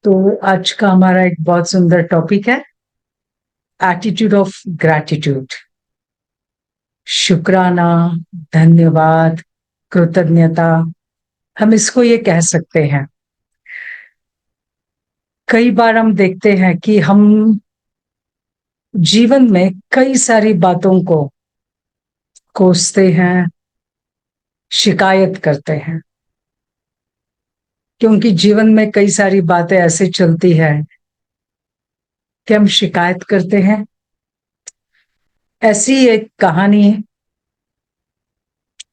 तो आज का हमारा एक बहुत सुंदर टॉपिक है एटीट्यूड ऑफ ग्रैटिट्यूड। शुक्राना, धन्यवाद, कृतज्ञता, हम इसको ये कह सकते हैं। कई बार हम देखते हैं कि हम जीवन में कई सारी बातों को कोसते हैं, शिकायत करते हैं, क्योंकि जीवन में कई सारी बातें ऐसे चलती है कि हम शिकायत करते हैं। ऐसी एक कहानी है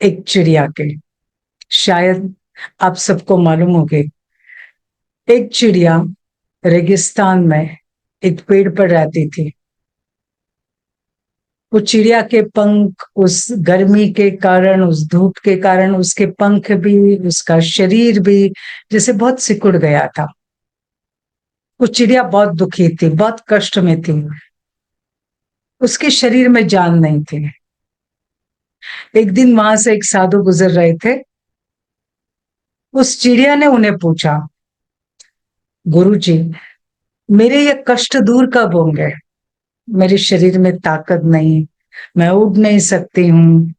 एक चिड़िया के, शायद आप सबको मालूम होगी। एक चिड़िया रेगिस्तान में एक पेड़ पर रहती थी। वो चिड़िया के पंख उस गर्मी के कारण, उस धूप के कारण, उसके पंख भी, उसका शरीर भी जैसे बहुत सिकुड़ गया था। वो चिड़िया बहुत दुखी थी, बहुत कष्ट में थी। उसके शरीर में जान नहीं थी। एक दिन वहां से एक साधु गुजर रहे थे। उस चिड़िया ने उन्हें पूछा, गुरुजी, मेरे ये कष्ट दूर कब होंगे? मेरे शरीर में ताकत नहीं, मैं उड़ नहीं सकती हूँ,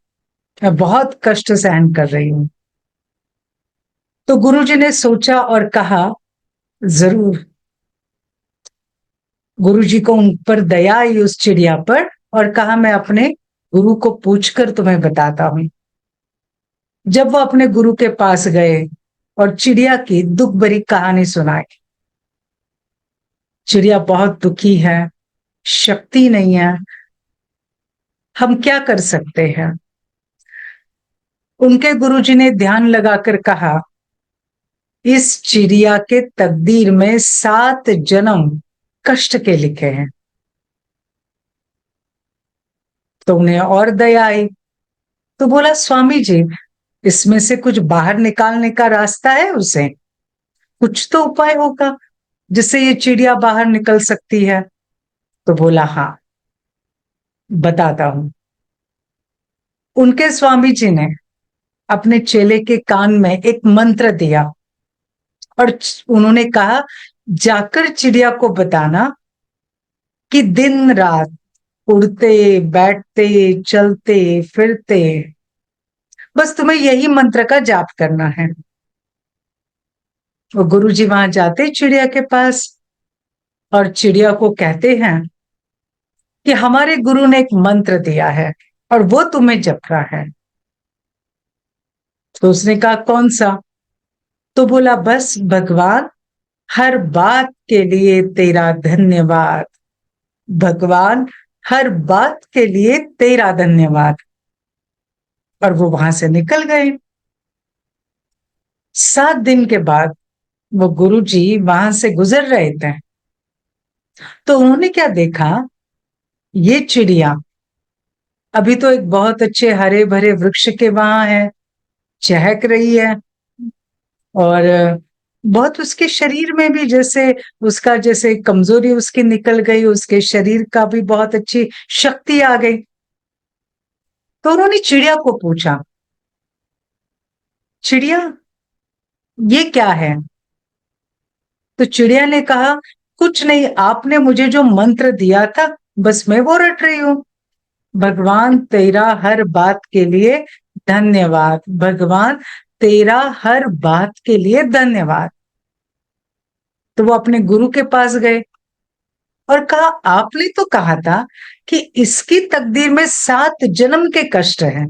मैं बहुत कष्ट सहन कर रही हूँ। तो गुरुजी ने सोचा और कहा, जरूर। गुरुजी को उन पर दया आई, उस चिड़िया पर, और कहा, मैं अपने गुरु को पूछकर तुम्हें बताता हूं। जब वो अपने गुरु के पास गए और चिड़िया की दुख भरी कहानी सुनाई। चिड़िया बहुत दुखी है, शक्ति नहीं है, हम क्या कर सकते हैं? उनके गुरुजी ने ध्यान लगाकर कहा, इस चिड़िया के तकदीर में 7 जन्म कष्ट के लिखे हैं। तो उन्हें और दया आई। तो बोला, स्वामी जी, इसमें से कुछ बाहर निकालने का रास्ता है? उसे कुछ तो उपाय होगा जिससे ये चिड़िया बाहर निकल सकती है। तो बोला, हाँ, बताता हूं। उनके स्वामी जी ने अपने चेले के कान में एक मंत्र दिया और उन्होंने कहा, जाकर चिड़िया को बताना कि दिन रात उड़ते बैठते चलते फिरते बस तुम्हें यही मंत्र का जाप करना है। वो गुरुजी वहां जाते चिड़िया के पास और चिड़िया को कहते हैं कि हमारे गुरु ने एक मंत्र दिया है और वो तुम्हें जपना है। तो उसने कहा, कौन सा? तो बोला, बस भगवान, हर बात के लिए तेरा धन्यवाद। भगवान, हर बात के लिए तेरा धन्यवाद। और वो वहां से निकल गए। 7 दिन के बाद वो गुरुजी वहां से गुजर रहे थे। तो उन्होंने क्या देखा, ये चिड़िया अभी तो एक बहुत अच्छे हरे भरे वृक्ष के वहां है, चहक रही है, और बहुत उसके शरीर में भी जैसे उसका जैसे कमजोरी उसकी निकल गई, उसके शरीर का भी बहुत अच्छी शक्ति आ गई। तो उन्होंने चिड़िया को पूछा, चिड़िया, ये क्या है? तो चिड़िया ने कहा, कुछ नहीं, आपने मुझे जो मंत्र दिया था बस मैं वो रट रही हूं। भगवान तेरा हर बात के लिए धन्यवाद। भगवान तेरा हर बात के लिए धन्यवाद। तो वो अपने गुरु के पास गए और कहा, आपने तो कहा था कि इसकी तकदीर में 7 जन्म के कष्ट हैं,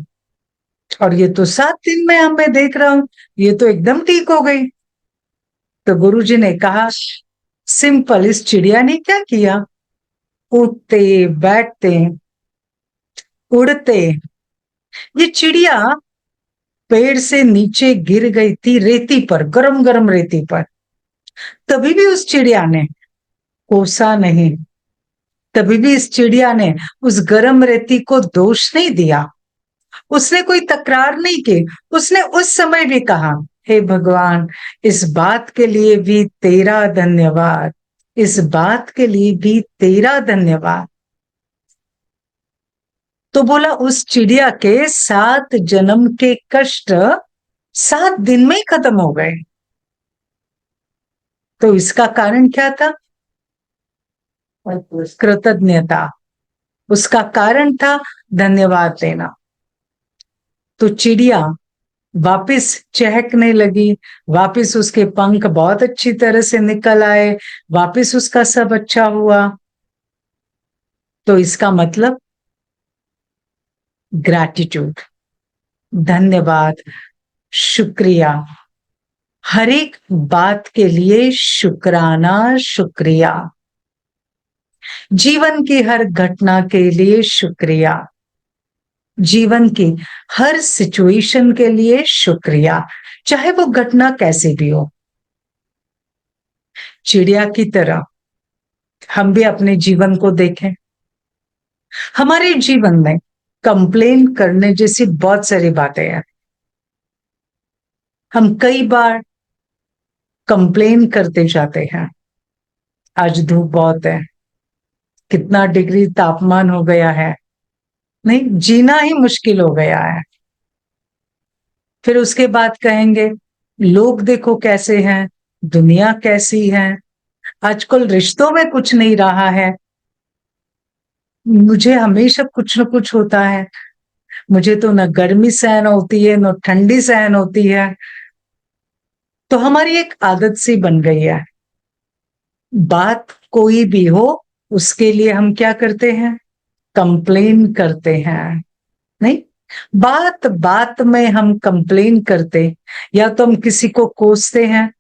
और ये तो 7 दिन में हम मैं देख रहा हूं, ये तो एकदम ठीक हो गई। तो गुरुजी ने कहा, सिंपल, इस चिड़िया ने क्या किया? उठते बैठते उड़ते, ये चिड़िया पेड़ से नीचे गिर गई थी रेती पर, गरम गरम रेती पर। तभी भी उस चिड़िया ने कोसा नहीं, तभी भी इस चिड़िया ने उस गरम रेती को दोष नहीं दिया, उसने कोई तकरार नहीं की। उसने उस समय भी कहा, हे भगवान, इस बात के लिए भी तेरा धन्यवाद, इस बात के लिए भी तेरा धन्यवाद। तो बोला, उस चिड़िया के 7 जन्म के कष्ट 7 दिन में ही खत्म हो गए। तो इसका कारण क्या था? कृतज्ञता। उसका कारण था धन्यवाद देना। तो चिड़िया वापस चहकने लगी, वापस उसके पंख बहुत अच्छी तरह से निकल आए, वापस उसका सब अच्छा हुआ। तो इसका मतलब ग्रैटिट्यूड, धन्यवाद, शुक्रिया, हर एक बात के लिए शुक्राना, शुक्रिया, जीवन की हर घटना के लिए शुक्रिया, जीवन की हर सिचुएशन के लिए शुक्रिया, चाहे वो घटना कैसी भी हो। चिड़िया की तरह हम भी अपने जीवन को देखें। हमारे जीवन में कंप्लेन करने जैसी बहुत सारी बातें हैं। हम कई बार कंप्लेन करते जाते हैं, आज धूप बहुत है, कितना डिग्री तापमान हो गया है, नहीं जीना ही मुश्किल हो गया है। फिर उसके बाद कहेंगे लोग देखो कैसे हैं, दुनिया कैसी है, आजकल रिश्तों में कुछ नहीं रहा है, मुझे हमेशा कुछ न कुछ होता है, मुझे तो न गर्मी सहन होती है न ठंडी सहन होती है। तो हमारी एक आदत सी बन गई है, बात कोई भी हो उसके लिए हम क्या करते हैं? कंप्लेन करते हैं। नहीं, बात बात में हम कंप्लेन करते, या तो हम किसी को कोसते हैं,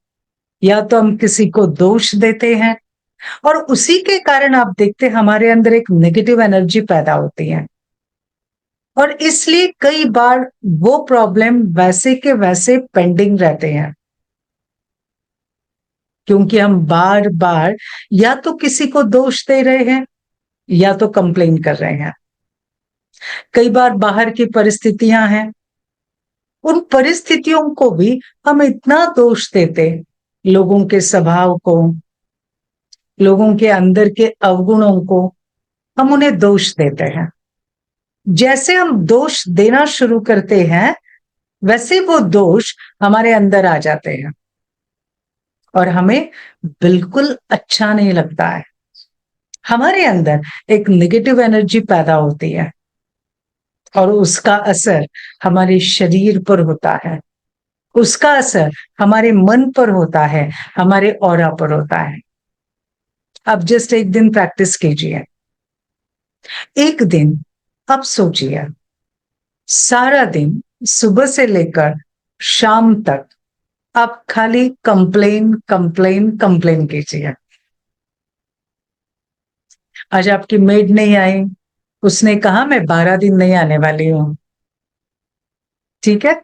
या तो हम किसी को दोष देते हैं, और उसी के कारण आप देखते हैं हमारे अंदर एक नेगेटिव एनर्जी पैदा होती है। और इसलिए कई बार वो प्रॉब्लम वैसे के वैसे पेंडिंग रहते हैं, क्योंकि हम बार बार या तो किसी को दोष दे रहे हैं या तो कंप्लेन कर रहे हैं। कई बार बाहर की परिस्थितियां हैं, उन परिस्थितियों को भी हम इतना दोष देते, लोगों के स्वभाव को, लोगों के अंदर के अवगुणों को हम उन्हें दोष देते हैं। जैसे हम दोष देना शुरू करते हैं वैसे वो दोष हमारे अंदर आ जाते हैं और हमें बिल्कुल अच्छा नहीं लगता है। हमारे अंदर एक नेगेटिव एनर्जी पैदा होती है और उसका असर हमारे शरीर पर होता है, उसका असर हमारे मन पर होता है, हमारे ऑरा पर होता है। अब जस्ट एक दिन प्रैक्टिस कीजिए, एक दिन अब सोचिए, सारा दिन सुबह से लेकर शाम तक आप खाली कंप्लेन कंप्लेन कंप्लेन कीजिए। आज आपकी मेड नहीं आई, उसने कहा मैं 12 दिन नहीं आने वाली हूं, ठीक है।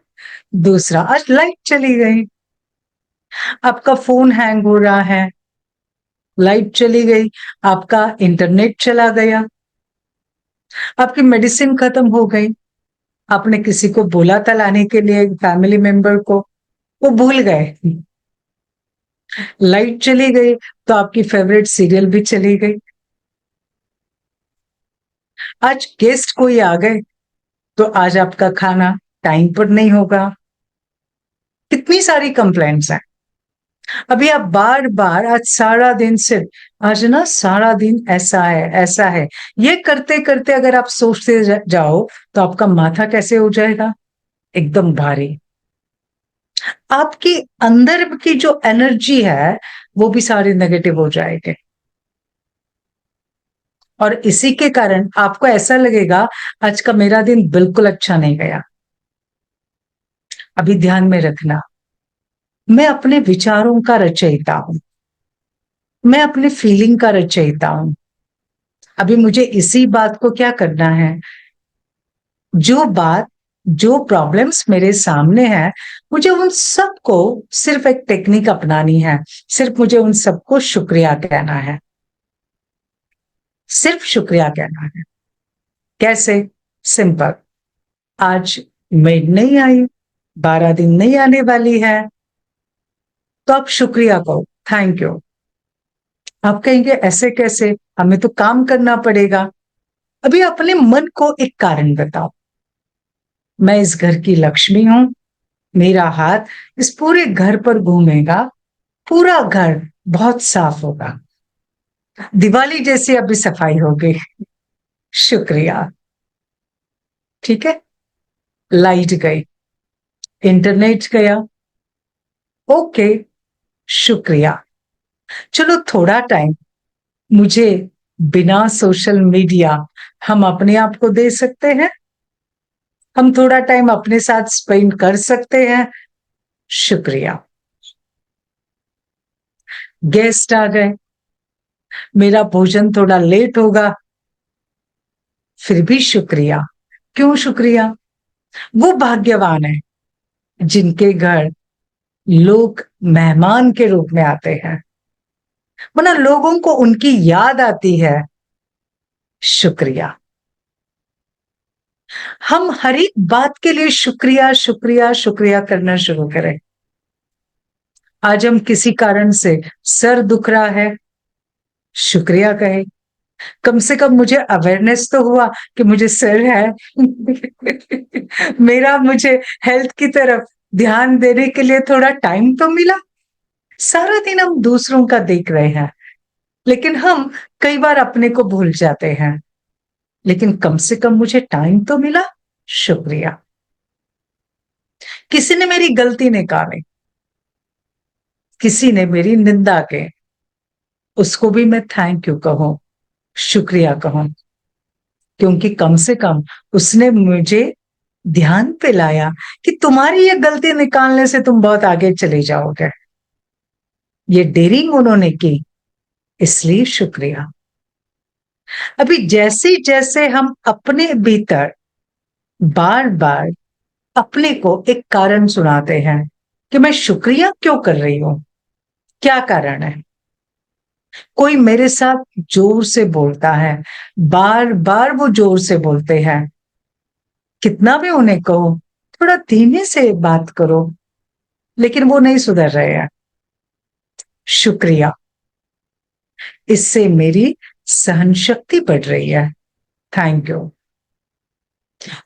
दूसरा, आज लाइट चली गई, आपका फोन हैंग हो रहा है, लाइट चली गई, आपका इंटरनेट चला गया, आपकी मेडिसिन खत्म हो गई, आपने किसी को बोला था लाने के लिए, फैमिली मेंबर को, वो भूल गए, लाइट चली गई तो आपकी फेवरेट सीरियल भी चली गई। आज गेस्ट कोई आ गए तो आज आपका खाना टाइम पर नहीं होगा। कितनी सारी कंप्लेंट्स हैं। अभी आप बार बार आज सारा दिन सिर्फ आज ना सारा दिन ऐसा है ऐसा है, ये करते करते अगर आप सोचते जाओ तो आपका माथा कैसे हो जाएगा? एकदम भारी। आपके अंदर की जो एनर्जी है वो भी सारी नेगेटिव हो जाएगी और इसी के कारण आपको ऐसा लगेगा आज का मेरा दिन बिल्कुल अच्छा नहीं गया। अभी ध्यान में रखना, मैं अपने विचारों का रचयिता हूं, मैं अपने फीलिंग का रचयिता हूं। अभी मुझे इसी बात को क्या करना है, जो बात जो प्रॉब्लम्स मेरे सामने हैं मुझे उन सबको सिर्फ एक टेक्निक अपनानी है, सिर्फ मुझे उन सबको शुक्रिया कहना है, सिर्फ शुक्रिया कहना है। कैसे? सिंपल, आज मेड नहीं आई, 12 दिन नहीं आने वाली है, तो आप शुक्रिया कहो, थैंक यू। आप कहेंगे ऐसे कैसे, हमें तो काम करना पड़ेगा। अभी अपने मन को एक कारण बताओ, मैं इस घर की लक्ष्मी हूं, मेरा हाथ इस पूरे घर पर घूमेगा, पूरा घर बहुत साफ होगा। दिवाली जैसी अभी सफाई होगी। शुक्रिया। ठीक है। लाइट गई, इंटरनेट गया, ओके, शुक्रिया। चलो थोड़ा टाइम मुझे बिना सोशल मीडिया हम अपने आप को दे सकते हैं। हम थोड़ा टाइम अपने साथ स्पेंड कर सकते हैं। शुक्रिया। गेस्ट आ गए, मेरा भोजन थोड़ा लेट होगा, फिर भी शुक्रिया। क्यों शुक्रिया? वो भाग्यवान है जिनके घर लोग मेहमान के रूप में आते हैं, वरना लोगों को उनकी याद आती है। शुक्रिया। हम हर एक बात के लिए शुक्रिया शुक्रिया शुक्रिया करना शुरू करें। आज हम किसी कारण से सर दुख रहा है, शुक्रिया कहें। कम से कम मुझे अवेयरनेस तो हुआ कि मुझे सर है। मुझे हेल्थ की तरफ ध्यान देने के लिए थोड़ा टाइम तो मिला। सारा दिन हम दूसरों का देख रहे हैं, लेकिन हम कई बार अपने को भूल जाते हैं। लेकिन कम से कम मुझे टाइम तो मिला, शुक्रिया। किसी ने मेरी गलती निकाली, किसी ने मेरी निंदा की, उसको भी मैं थैंक यू कहूं, शुक्रिया कहूं, क्योंकि कम से कम उसने मुझे ध्यान पे लाया कि तुम्हारी ये गलती निकालने से तुम बहुत आगे चले जाओगे। ये डेयरिंग उन्होंने की, इसलिए शुक्रिया। अभी जैसे जैसे हम अपने भीतर बार बार अपने को एक कारण सुनाते हैं कि मैं शुक्रिया क्यों कर रही हूं, क्या कारण है। कोई मेरे साथ जोर से बोलता है, बार बार वो जोर से बोलते हैं, कितना भी उन्हें कहो थोड़ा धीमे से बात करो, लेकिन वो नहीं सुधर रहे हैं। शुक्रिया। इससे मेरी सहन शक्ति बढ़ रही है, थैंक यू।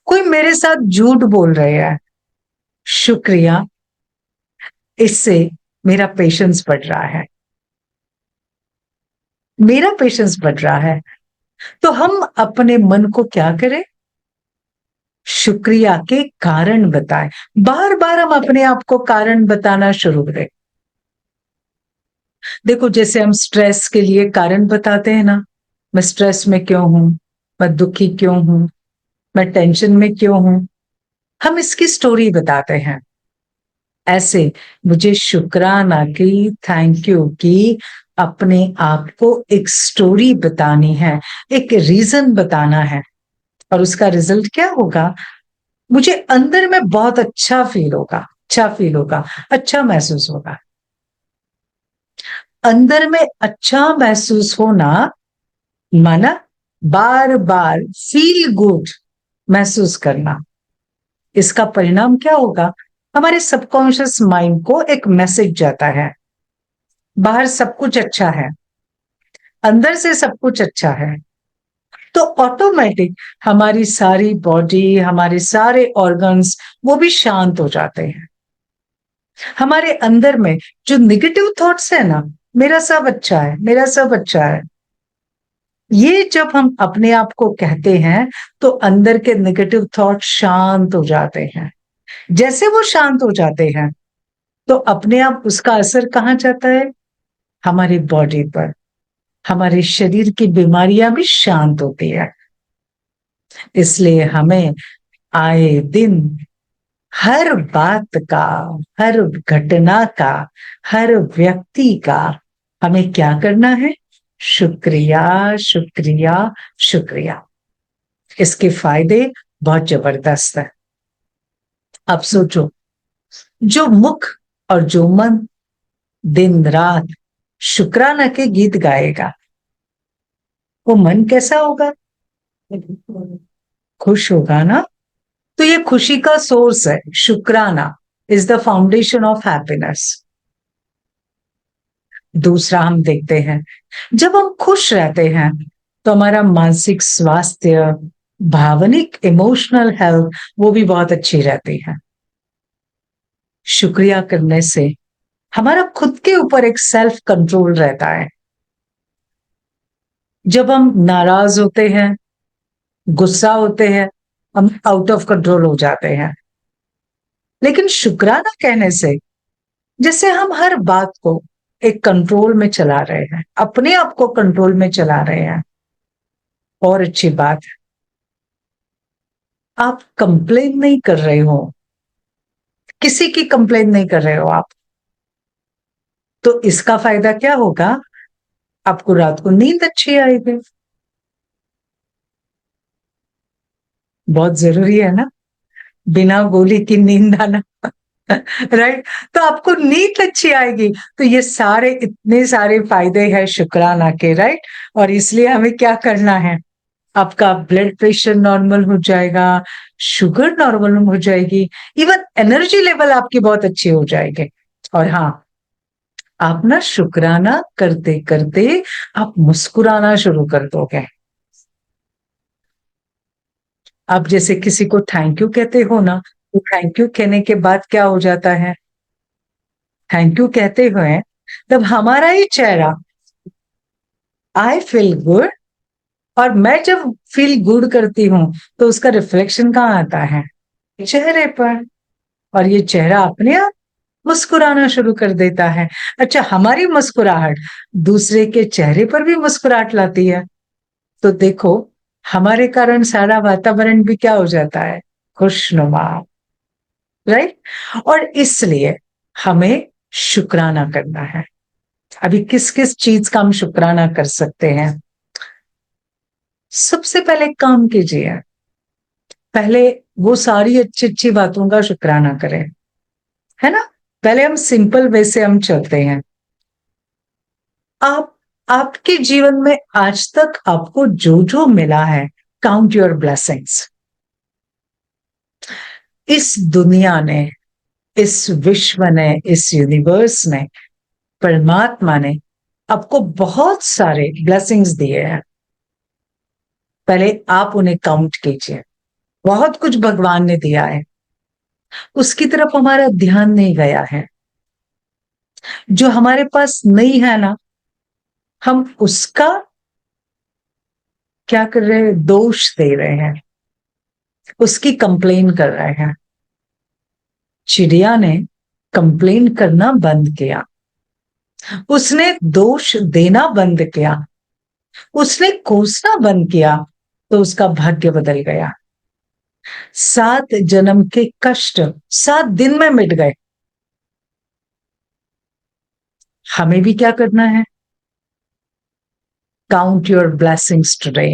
कोई मेरे साथ झूठ बोल रहे हैं, शुक्रिया। इससे मेरा पेशेंस बढ़ रहा है, मेरा पेशेंस बढ़ रहा है। तो हम अपने मन को क्या करें, शुक्रिया के कारण बताएं। बार बार हम अपने आप को कारण बताना शुरू करें। देखो जैसे हम स्ट्रेस के लिए कारण बताते हैं ना, मैं स्ट्रेस में क्यों हूं, मैं दुखी क्यों हूं, मैं टेंशन में क्यों हूं, हम इसकी स्टोरी बताते हैं। ऐसे मुझे शुक्राना की, थैंक यू की, अपने आप को एक स्टोरी बतानी है, एक रीजन बताना है। और उसका रिजल्ट क्या होगा, मुझे अंदर में बहुत अच्छा फील होगा, अच्छा फील होगा, अच्छा महसूस होगा। अंदर में अच्छा महसूस होना माना बार बार फील गुड महसूस करना। इसका परिणाम क्या होगा, हमारे सबकॉन्शियस माइंड को एक मैसेज जाता है, बाहर सब कुछ अच्छा है, अंदर से सब कुछ अच्छा है। तो ऑटोमेटिक हमारी सारी बॉडी, हमारे सारे ऑर्गन्स वो भी शांत हो जाते हैं। हमारे अंदर में जो निगेटिव थॉट्स है ना, मेरा सब अच्छा है, मेरा सब अच्छा है, ये जब हम अपने आप को कहते हैं तो अंदर के नेगेटिव थॉट शांत हो जाते हैं। जैसे वो शांत हो जाते हैं तो अपने आप उसका असर कहाँ जाता है, हमारी बॉडी पर। हमारे शरीर की बीमारियां भी शांत होती है। इसलिए हमें आए दिन हर बात का, हर घटना का, हर व्यक्ति का हमें क्या करना है, शुक्रिया शुक्रिया शुक्रिया। इसके फायदे बहुत जबरदस्त है। अब सोचो, जो मुख और जो मन दिन रात शुक्राना के गीत गाएगा, वो मन कैसा होगा, खुश होगा ना। तो ये खुशी का सोर्स है, शुक्राना is the foundation of happiness. दूसरा हम देखते हैं, जब हम खुश रहते हैं तो हमारा मानसिक स्वास्थ्य, भावनिक इमोशनल हेल्थ वो भी बहुत अच्छी रहती है। शुक्रिया करने से हमारा खुद के ऊपर एक सेल्फ कंट्रोल रहता है। जब हम नाराज होते हैं, गुस्सा होते हैं, हम आउट ऑफ कंट्रोल हो जाते हैं। लेकिन शुक्राना कहने से जैसे हम हर बात को एक कंट्रोल में चला रहे हैं, अपने आप को कंट्रोल में चला रहे हैं। और अच्छी बात है, आप कंप्लेन नहीं कर रहे हो, किसी की कंप्लेन नहीं कर रहे हो आप। तो इसका फायदा क्या होगा? आपको रात को नींद अच्छी आएगी। बहुत जरूरी है ना, बिना गोली की नींद आना। राइट। तो आपको नींद अच्छी आएगी। तो ये सारे इतने सारे फायदे हैं शुक्राना के, राइट। और इसलिए हमें क्या करना है? आपका ब्लड प्रेशर नॉर्मल हो जाएगा, शुगर नॉर्मल हो जाएगी, इवन एनर्जी लेवल आपकी बहुत अच्छी हो जाएगी। और हाँ, आप ना शुक्राना करते करते आप मुस्कुराना शुरू कर दोगे। आप जैसे किसी को थैंक यू कहते हो ना, तो थैंक यू कहने के बाद क्या हो जाता है? थैंक यू कहते हुए तब हमारा ही चेहरा, आई फील गुड, और मैं जब फील गुड करती हूं तो उसका रिफ्लेक्शन कहाँ आता है? चेहरे पर। और ये चेहरा अपने आप मुस्कुराना शुरू कर देता है। अच्छा, हमारी मुस्कुराहट दूसरे के चेहरे पर भी मुस्कुराहट लाती है। तो देखो, हमारे कारण सारा वातावरण भी क्या हो जाता है? खुशनुमा। राइट। और इसलिए हमें शुक्राना करना है। अभी किस किस चीज का हम शुक्राना कर सकते हैं? सबसे पहले एक काम कीजिए, पहले वो सारी अच्छी अच्छी बातों का शुक्राना करें, है ना। पहले हम सिंपल वे से हम चलते हैं। आप आपके जीवन में आज तक आपको जो जो मिला है, काउंट योर ब्लेसिंग्स। इस दुनिया ने, इस विश्व ने, इस यूनिवर्स ने, परमात्मा ने आपको बहुत सारे ब्लेसिंग्स दिए हैं। पहले आप उन्हें काउंट कीजिए। बहुत कुछ भगवान ने दिया है, उसकी तरफ हमारा ध्यान नहीं गया है। जो हमारे पास नहीं है ना, हम उसका क्या कर रहे हैं? दोष दे रहे हैं, उसकी कंप्लेन कर रहे हैं। चिड़िया ने कंप्लेन करना बंद किया, उसने दोष देना बंद किया, उसने कोसना बंद किया, तो उसका भाग्य बदल गया। 7 जन्म के कष्ट 7 दिन में मिट गए। हमें भी क्या करना है? Count your blessings today.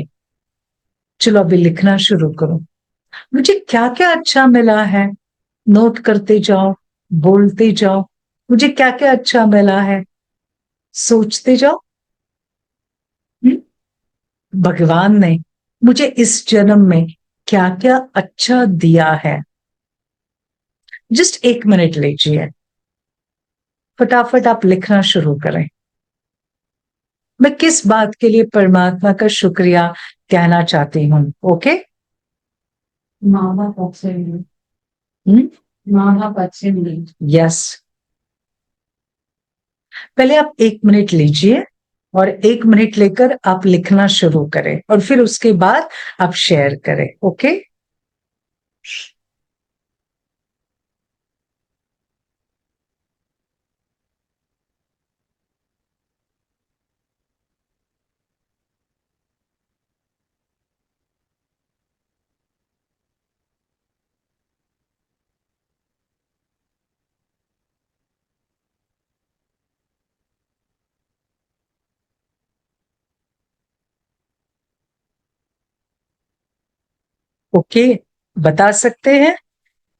चलो अभी लिखना शुरू करो, मुझे क्या क्या अच्छा मिला है। नोट करते जाओ, बोलते जाओ, मुझे क्या क्या अच्छा मिला है, सोचते जाओ। हम्म? भगवान ने मुझे इस जन्म में क्या क्या अच्छा दिया है। जस्ट 1 मिनट लीजिए, फटाफट आप लिखना शुरू करें। मैं किस बात के लिए परमात्मा का शुक्रिया कहना चाहती हूँ? ओके। माँ बाप अच्छे मिले। हम्म। माँ बाप अच्छे मिले। यस। पहले आप 1 मिनट लीजिए, और 1 मिनट लेकर आप लिखना शुरू करें, और फिर उसके बाद आप शेयर करें। ओके। ओके, बता सकते हैं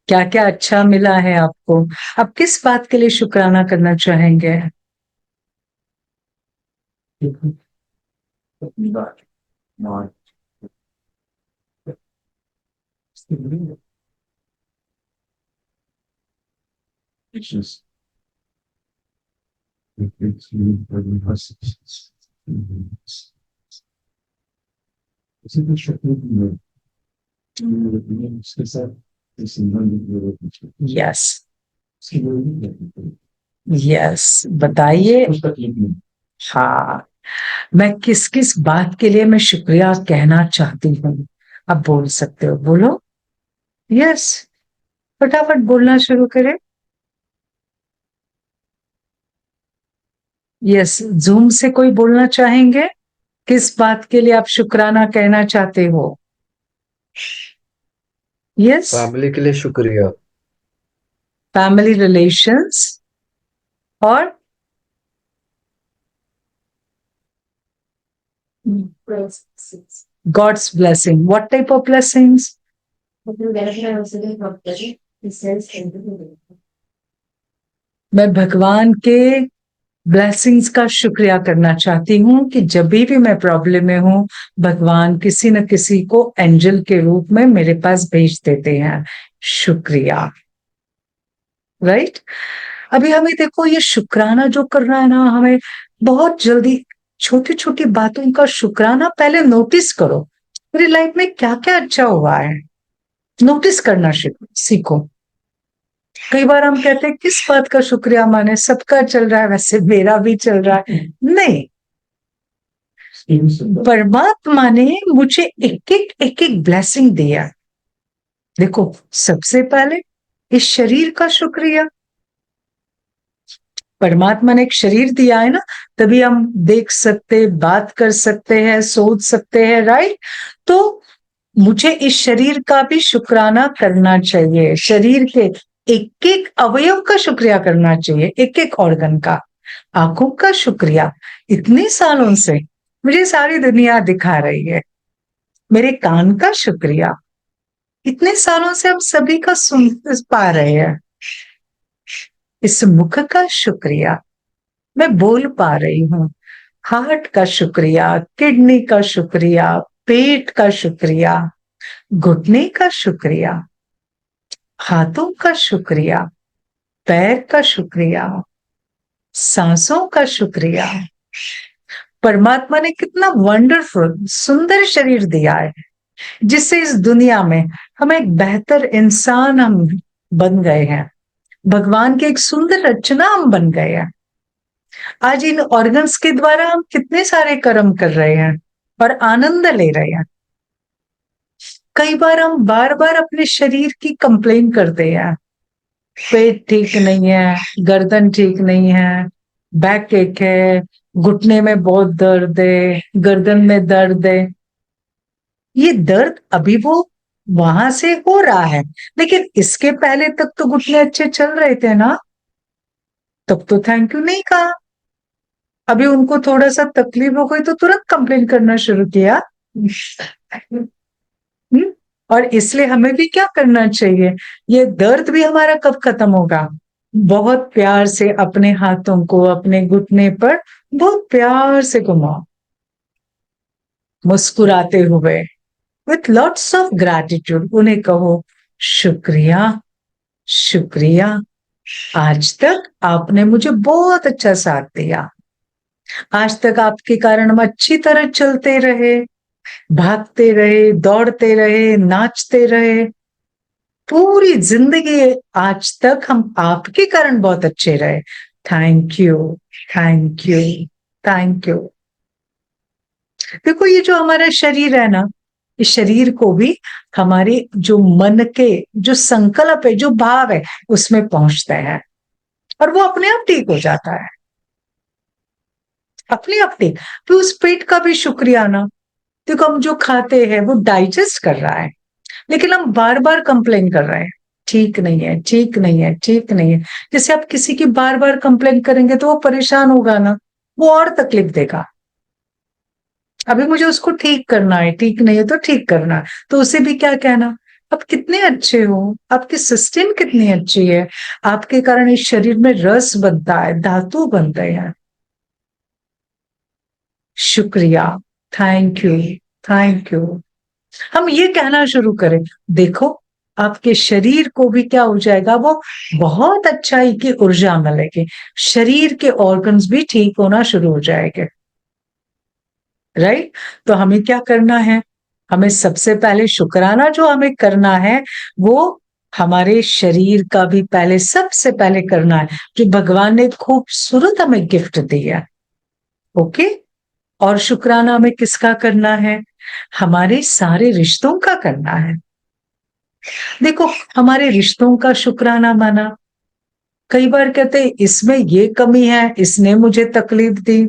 क्या क्या अच्छा मिला है आपको? आप किस बात के लिए शुक्राना करना चाहेंगे? यस। यस, बताइए। कुछ तकलीफ नहीं। हाँ, मैं किस किस बात के लिए मैं शुक्रिया कहना चाहती हूँ? आप बोल सकते हो, बोलो। यस, फटाफट बोलना शुरू करें। यस, जूम से कोई बोलना चाहेंगे? किस बात के लिए आप शुक्राना कहना चाहते हो? यस, फैमिली के लिए शुक्रिया। फैमिली रिलेशंस और Blessings. God's blessing. What type of blessings? मैं भगवान के ब्लेसिंग्स का शुक्रिया करना चाहती हूँ कि जब भी मैं प्रॉब्लम में हूँ, भगवान किसी न किसी को एंजल के रूप में मेरे पास भेज देते हैं। शुक्रिया। राइट? अभी हमें देखो, ये शुक्राना जो करना है ना, हमें बहुत जल्दी छोटी छोटी बातों का शुक्राना पहले नोटिस करो। मेरी लाइफ में क्या क्या अच्छा हुआ है, नोटिस करना सीखो। कई बार हम कहते हैं किस बात का शुक्रिया माने, सबका चल रहा है, वैसे मेरा भी चल रहा है। नहीं, परमात्मा ने मुझे एक एक ब्लेसिंग दिया। देखो, सबसे पहले इस शरीर का शुक्रिया। परमात्मा ने एक शरीर दिया है ना, तभी हम देख सकते, बात कर सकते हैं, सोच सकते हैं। राइट? तो मुझे इस शरीर का भी शुक्राना करना चाहिए। शरीर के एक एक अवयव का शुक्रिया करना चाहिए, एक एक ऑर्गन का। आंखों का शुक्रिया, इतने सालों से मुझे सारी दुनिया दिखा रही है। मेरे कान का शुक्रिया, इतने सालों से हम सभी का सुन पा रहे हैं। इस मुख का शुक्रिया, मैं बोल पा रही हूँ। हार्ट का शुक्रिया, किडनी का शुक्रिया, पेट का शुक्रिया, घुटने का शुक्रिया, हाथों का शुक्रिया, पैर का शुक्रिया, सांसों का शुक्रिया। परमात्मा ने कितना वंडरफुल सुंदर शरीर दिया है, जिससे इस दुनिया में हम एक बेहतर इंसान हम बन गए हैं। भगवान की एक सुंदर रचना हम बन गए हैं। आज इन ऑर्गन्स के द्वारा हम कितने सारे कर्म कर रहे हैं और आनंद ले रहे हैं। कई बार हम बार बार अपने शरीर की कंप्लेन करते हैं, पेट ठीक नहीं है, गर्दन ठीक नहीं है, बैक एक है, घुटने में बहुत दर्द है, गर्दन में दर्द है। ये दर्द अभी वो वहां से हो रहा है, लेकिन इसके पहले तक तो घुटने अच्छे चल रहे थे ना, तब तो थैंक यू नहीं कहा। अभी उनको थोड़ा सा तकलीफ हो गई तो तुरंत कंप्लेन करना शुरू किया। और इसलिए हमें भी क्या करना चाहिए? ये दर्द भी हमारा कब खत्म होगा? बहुत प्यार से अपने हाथों को अपने घुटने पर बहुत प्यार से घुमाओ, मुस्कुराते हुए, विथ लॉट्स ऑफ ग्रैटिट्यूड। उन्हें कहो, शुक्रिया, शुक्रिया, आज तक आपने मुझे बहुत अच्छा साथ दिया। आज तक आपके कारण हम अच्छी तरह चलते रहे, भागते रहे, दौड़ते रहे, नाचते रहे, पूरी जिंदगी आज तक हम आपके कारण बहुत अच्छे रहे। Thank you, thank you, thank you. देखो, ये जो हमारा शरीर है ना, इस शरीर को भी हमारे जो मन के जो संकल्प है, जो भाव है, उसमें पहुंचते हैं और वो अपने आप ठीक हो जाता है, अपने आप ठीक। तो उस पेट का भी शुक्रिया ना। देखो, हम जो खाते हैं वो डाइजेस्ट कर रहा है, लेकिन हम बार बार कंप्लेन कर रहे हैं, ठीक नहीं है, ठीक नहीं है, ठीक नहीं है। जैसे आप किसी की बार बार कंप्लेन करेंगे तो वो परेशान होगा ना, वो और तकलीफ देगा। अभी मुझे उसको ठीक करना है, ठीक नहीं है तो ठीक करना है, तो उसे भी क्या कहना, आप कितने अच्छे हो, आपकी सिस्टम कितनी अच्छी है, आपके कारण इस शरीर में रस बनता है, धातु बनते हैं। शुक्रिया, थैंक यू, थैंक यू। हम ये कहना शुरू करें, देखो आपके शरीर को भी क्या हो जाएगा, वो बहुत अच्छाई की ऊर्जा मिलेगी, शरीर के ऑर्गन्स भी ठीक होना शुरू हो जाएंगे। राइट? तो हमें क्या करना है? हमें सबसे पहले शुक्राना जो हमें करना है, वो हमारे शरीर का भी पहले सबसे पहले करना है, जो भगवान ने खूबसूरत हमें गिफ्ट दिया। ओके, और शुक्राना हमें किसका करना है? हमारे सारे रिश्तों का करना है। देखो, हमारे रिश्तों का शुक्राना माना, कई बार कहते हैं इसमें ये कमी है, इसने मुझे तकलीफ दी,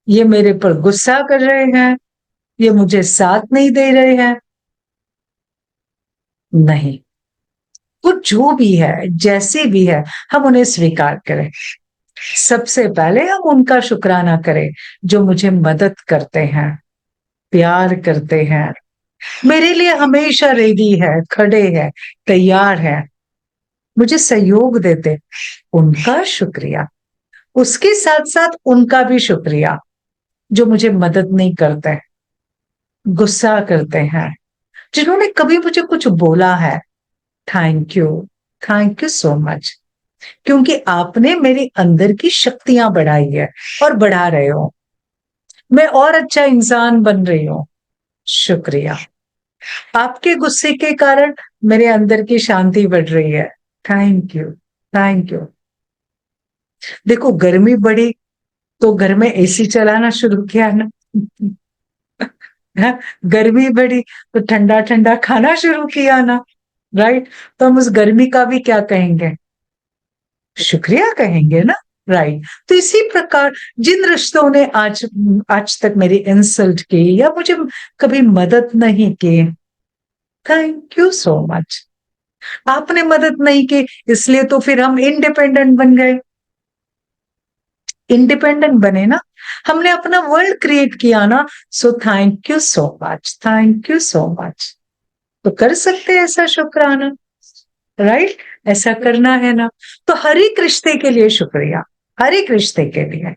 ये मेरे पर गुस्सा कर रहे हैं, ये मुझे साथ नहीं दे रहे हैं। नहीं, वो जो भी है, जैसे भी है, हम उन्हें स्वीकार करें। सबसे पहले हम उनका शुक्राना करें जो मुझे मदद करते हैं, प्यार करते हैं, मेरे लिए हमेशा रेडी है, खड़े हैं, तैयार है, मुझे सहयोग देते। उनका शुक्रिया। उसके साथ साथ उनका भी शुक्रिया जो मुझे मदद नहीं करते, गुस्सा करते हैं, जिन्होंने कभी मुझे कुछ बोला है। Thank you, thank you so much, क्योंकि आपने मेरे अंदर की शक्तियां बढ़ाई है और बढ़ा रहे हो। मैं और अच्छा इंसान बन रही हूं। शुक्रिया। आपके गुस्से के कारण मेरे अंदर की शांति बढ़ रही है। Thank you, thank you. देखो, गर्मी बढ़ी तो घर में एसी चलाना शुरू किया ना। हाँ, गर्मी बढ़ी तो ठंडा ठंडा खाना शुरू किया ना। राइट, तो हम उस गर्मी का भी क्या कहेंगे? शुक्रिया कहेंगे ना। राइट, तो इसी प्रकार जिन रिश्तों ने आज आज तक मेरी इंसल्ट की या मुझे कभी मदद नहीं की, थैंक यू सो मच। आपने मदद नहीं की, इसलिए तो फिर हम इंडिपेंडेंट बन गए। इंडिपेंडेंट बने ना, हमने अपना वर्ल्ड क्रिएट किया ना। So thank you so much, thank you so much. तो कर सकते हैं ऐसा शुक्राना। राइट, ऐसा करना है ना। तो हर एक रिश्ते के लिए शुक्रिया, हर एक रिश्ते के लिए।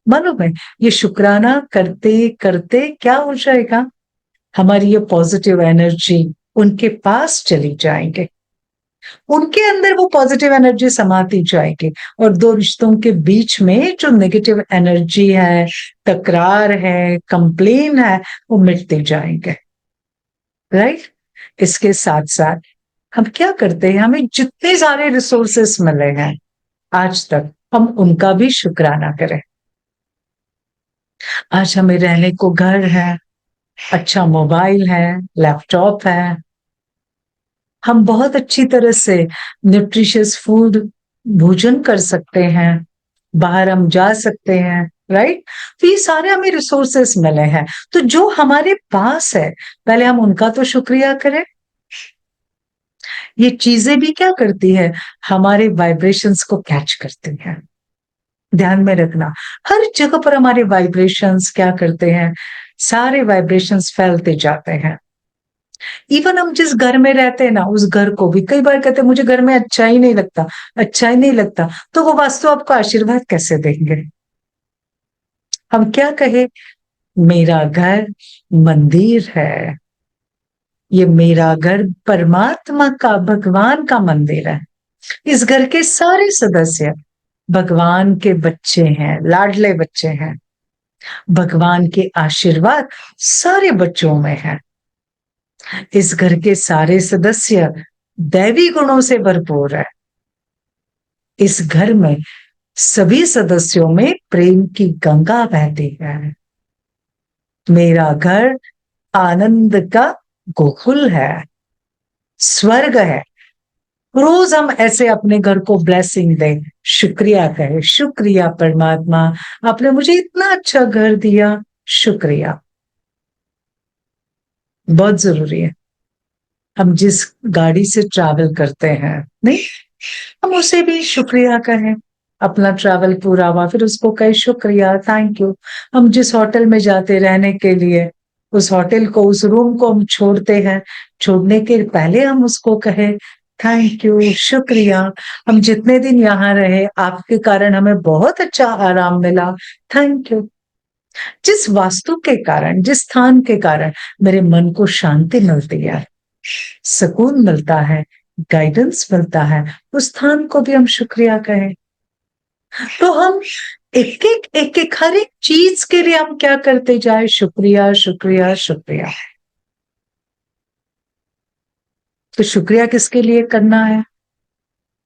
मालूम है, ये शुक्राना करते करते क्या हो जाएगा? हमारी ये पॉजिटिव एनर्जी उनके पास चली जाएंगे, उनके अंदर वो पॉजिटिव एनर्जी समाती जाएगी, और दो रिश्तों के बीच में जो नेगेटिव एनर्जी है, तकरार है, कंप्लेन है, वो मिटते जाएंगे। राइट, इसके साथ साथ हम क्या करते हैं, हमें जितने सारे रिसोर्सेस मिले हैं आज तक, हम उनका भी शुक्राना करें। आज हमें रहने को घर है, अच्छा मोबाइल है, लैपटॉप है, हम बहुत अच्छी तरह से न्यूट्रिशियस फूड भोजन कर सकते हैं, बाहर हम जा सकते हैं। राइट, तो ये सारे हमें रिसोर्सेस मिले हैं। तो जो हमारे पास है, पहले हम उनका तो शुक्रिया करें। ये चीजें भी क्या करती है, हमारे वाइब्रेशंस को कैच करती हैं। ध्यान में रखना, हर जगह पर हमारे वाइब्रेशंस क्या करते हैं, सारे वाइब्रेशंस फैलते जाते हैं। इवन हम जिस घर में रहते हैं ना, उस घर को भी कई बार कहते हैं मुझे घर में अच्छा ही नहीं लगता, अच्छा ही नहीं लगता, तो वो वास्तु आपको आशीर्वाद कैसे देंगे? हम क्या कहे, मेरा घर मंदिर है, ये मेरा घर परमात्मा का, भगवान का मंदिर है। इस घर के सारे सदस्य भगवान के बच्चे हैं, लाडले बच्चे हैं। भगवान के आशीर्वाद सारे बच्चों में है। इस घर के सारे सदस्य दैवी गुणों से भरपूर है। इस घर में सभी सदस्यों में प्रेम की गंगा बहती है। मेरा घर आनंद का गोकुल है, स्वर्ग है। रोज हम ऐसे अपने घर को ब्लेसिंग दें, शुक्रिया कहें, शुक्रिया परमात्मा, आपने मुझे इतना अच्छा घर दिया, शुक्रिया। बहुत जरूरी है। हम जिस गाड़ी से ट्रैवल करते हैं, नहीं, हम उसे भी शुक्रिया कहें। अपना ट्रैवल पूरा हुआ, फिर उसको कहे शुक्रिया, थैंक यू। हम जिस होटल में जाते रहने के लिए, उस होटल को, उस रूम को हम छोड़ते हैं, छोड़ने के पहले हम उसको कहे थैंक यू, शुक्रिया। हम जितने दिन यहाँ रहे, आपके कारण हमें बहुत अच्छा आराम मिला, थैंक यू। जिस वास्तु के कारण, जिस स्थान के कारण मेरे मन को शांति मिलती है, सुकून मिलता है, गाइडेंस मिलता है, उस स्थान को भी हम शुक्रिया कहें। तो हम एक एक हर एक चीज के लिए हम क्या करते जाए, शुक्रिया, शुक्रिया, शुक्रिया। तो शुक्रिया किसके लिए करना है?